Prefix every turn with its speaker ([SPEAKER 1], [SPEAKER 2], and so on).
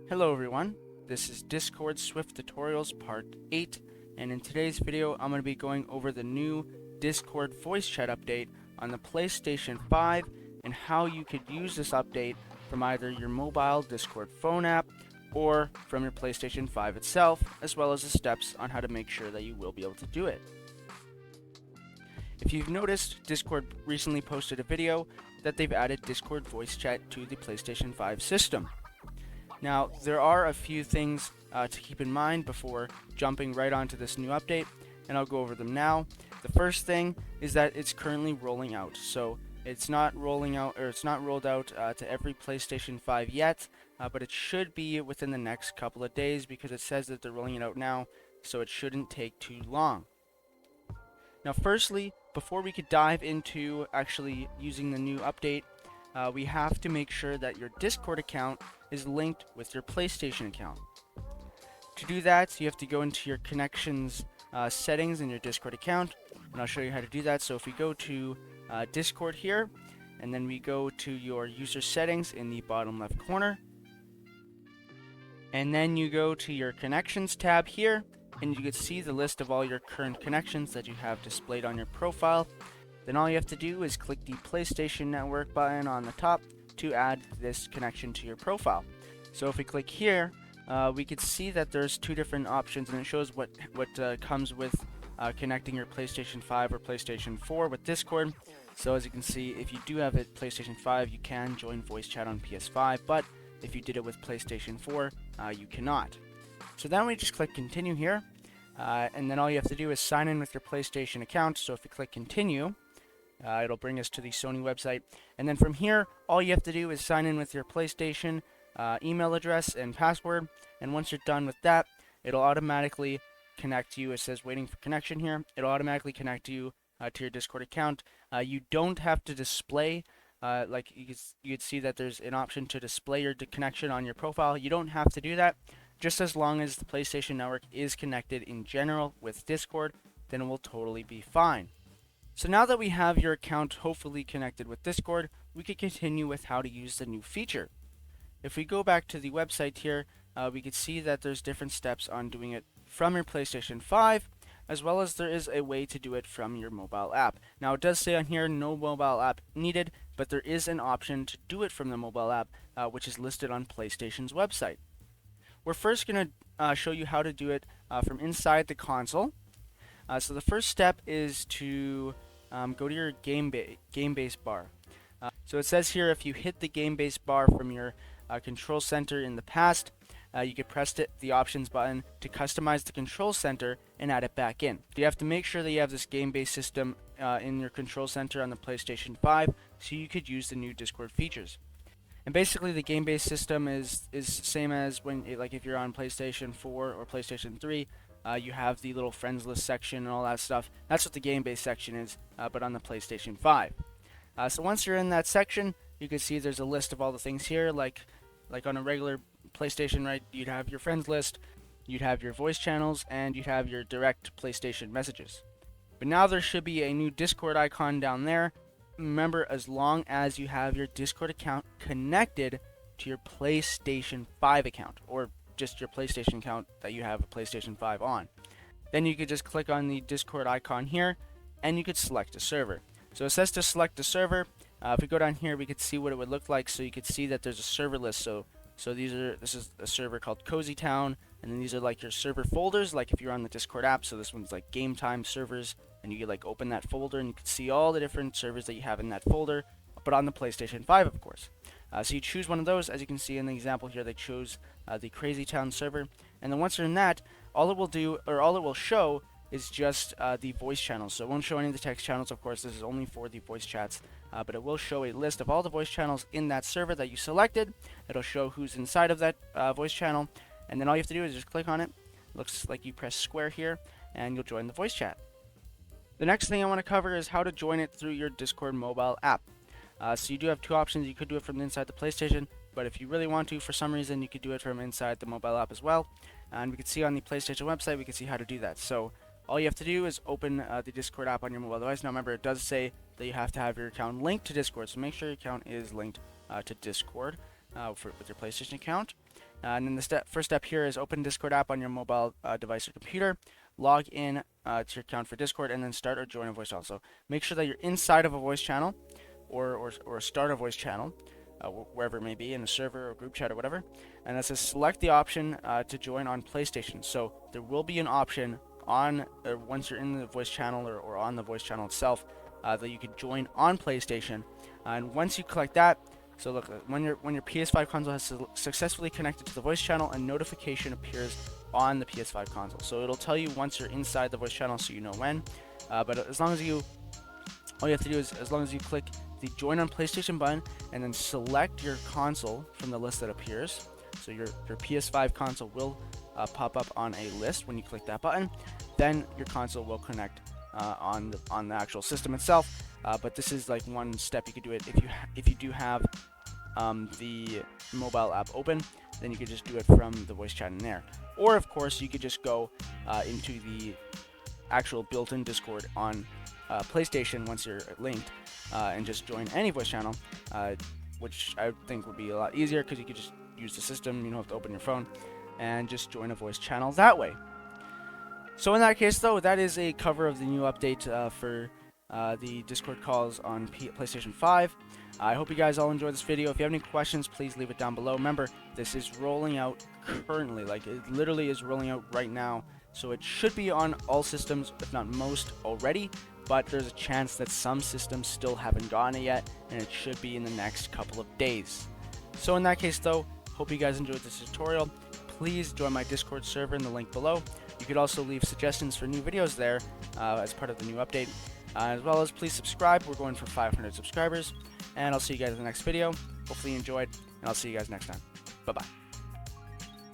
[SPEAKER 1] Hello everyone, this is Discord Swift Tutorials Part 8, and in today's video I'm going to be going over the new Discord voice chat update on the PlayStation 5 and how you could use this update from either your mobile Discord phone app or from your PlayStation 5 itself, as well as the steps on how to make sure that you will be able to do it. If you've noticed, Discord recently posted a video that they've added Discord voice chat to the PlayStation 5 system. Now, there are a few things to keep in mind before jumping right onto this new update, and I'll go over them now. The first thing is that it's currently rolling out, so it's not rolling out, or it's not rolled out to every PlayStation 5 yet, but it should be within the next couple of days because it says that they're rolling it out now, so it shouldn't take too long. Now, firstly, before we could dive into actually using the new update, we have to make sure that your Discord account is linked with your PlayStation account. To do that, you have to go into your connections settings in your Discord account, and I'll show you how to do that. So if we go to Discord here, and then we go to your user settings in the bottom left corner, and then you go to your connections tab here, and you can see the list of all your current connections that you have displayed on your profile. Then all you have to do is click the PlayStation Network button on the top to add this connection to your profile. So if we click here, we can see that there's two different options, and it shows what comes with connecting your PlayStation 5 or PlayStation 4 with Discord. So as you can see, if you do have a PlayStation 5, you can join voice chat on PS5, but if you did it with PlayStation 4, you cannot. So then we just click continue here, and then all you have to do is sign in with your PlayStation account. So if you click continue, it'll bring us to the Sony website, and then from here all you have to do is sign in with your PlayStation email address and password, and once you're done with that, it'll automatically connect you. It says waiting for connection here. It'll automatically connect you to your Discord account. You don't have to display, like you could see that there's an option to display your connection on your profile. You don't have to do that. Just as long as the PlayStation Network is connected in general with Discord, then it will totally be fine. So now that we have your account hopefully connected with Discord, we can continue with how to use the new feature. If we go back to the website here, we can see that there's different steps on doing it from your PlayStation 5, as well as there is a way to do it from your mobile app. Now it does say on here no mobile app needed, but there is an option to do it from the mobile app, which is listed on PlayStation's website. We're first going to show you how to do it from inside the console. So the first step is to go to your game base bar. So it says here if you hit the game base bar from your control center in the past, you could press the options button to customize the control center and add it back in. You have to make sure that you have this game base system in your control center on the PlayStation 5 so you could use the new Discord features. And basically the game base system is same as when if you're on PlayStation 4 or PlayStation 3. You have the little friends list section and all that stuff. That's what the game base section is, but on the PlayStation 5. So once you're in that section, you can see there's a list of all the things here, like on a regular PlayStation, right? You'd have your friends list, you'd have your voice channels, and you'd have your direct PlayStation messages. But now there should be a new Discord icon down there. Remember, as long as you have your Discord account connected to your PlayStation 5 account, or just your PlayStation account that you have a PlayStation 5 on. Then you could just click on the Discord icon here, and you could select a server. So it says to select a server. If we go down here, we could see what it would look like. So you could see that there's a server list. So this is a server called Cozy Town, and then these are like your server folders, like if you're on the Discord app. So this one's like game time servers, and you could open that folder, and you can see all the different servers that you have in that folder, but on the PlayStation 5, of course. So you choose one of those. As you can see in the example here, they chose the Crazy Town server, and then once you're in that, all it will do, or all it will show, is just the voice channels. So it won't show any of the text channels, of course. This is only for the voice chats, but it will show a list of all the voice channels in that server that you selected. It'll show who's inside of that voice channel, and then all you have to do is just click on it. Looks like you press square here, and you'll join the voice chat. The next thing I want to cover is how to join it through your Discord mobile app. So you do have two options. You could do it from inside the PlayStation, but if you really want to, for some reason, you could do it from inside the mobile app as well. And we can see on the PlayStation website, we can see how to do that. So all you have to do is open the Discord app on your mobile device. Now remember, it does say that you have to have your account linked to Discord, so make sure your account is linked to Discord with your PlayStation account. And then the first step here is open Discord app on your mobile device or computer, log in to your account for Discord, and then start or join a voice channel. So make sure that you're inside of a voice channel or start a voice channel, wherever it may be, in a server or group chat or whatever. And that says select the option to join on PlayStation. So there will be an option on once you're in the voice channel or on the voice channel itself that you can join on PlayStation. And once you click that, so look, when your PS5 console has successfully connected to the voice channel, a notification appears on the PS5 console. So it'll tell you once you're inside the voice channel, so you know when. But as long as all you have to do is, as long as you click the join on PlayStation button and then select your console from the list that appears. So your PS5 console will pop up on a list when you click that button. Then your console will connect on the actual system itself. But this is like one step you could do it if you do have the mobile app open. Then you could just do it from the voice chat in there. Or of course you could just go into the actual built-in Discord on PlayStation once you're linked and just join any voice channel, which I think would be a lot easier because you could just use the system. You don't have to open your phone and just join a voice channel that way. So in that case though, that is a cover of the new update for the Discord calls on PlayStation 5. I hope you guys all enjoyed this video. If you have any questions, please leave it down below. Remember, this is rolling out currently, like it literally is rolling out right now. So it should be on all systems, if not most, already. But there's a chance that some systems still haven't gotten it yet, and it should be in the next couple of days. So in that case though, hope you guys enjoyed this tutorial. Please join my Discord server in the link below. You could also leave suggestions for new videos there as part of the new update. As well as please subscribe. We're going for 500 subscribers. And I'll see you guys in the next video. Hopefully you enjoyed, and I'll see you guys next time. Bye-bye.